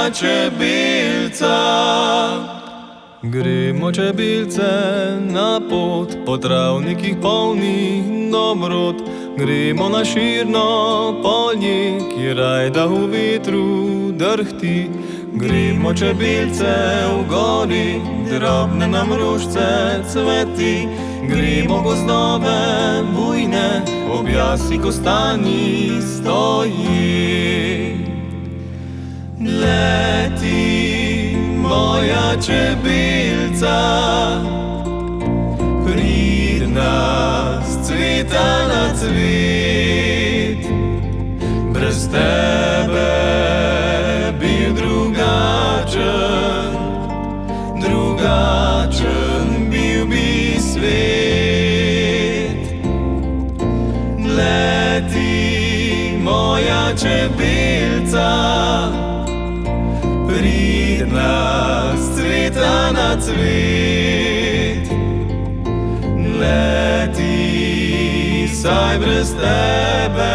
moja čebelca. Gremo, čebelce, na pot po travnikih polnih dobrot. Gremo na širno polje, kjer rajda v vetru drhti. Gremo, čebelce, v gori, drobne nam rožice cveti. Gremo gozdove bujne, ob jasi kostani stoji. Leti, moja čebelca, pridna s cveta na cvet. Brez tebe bil drugačen, drugačen bil bi svet. Leti, moja čebelca, pridna s cveta na cvet. Leti, saj brez tebe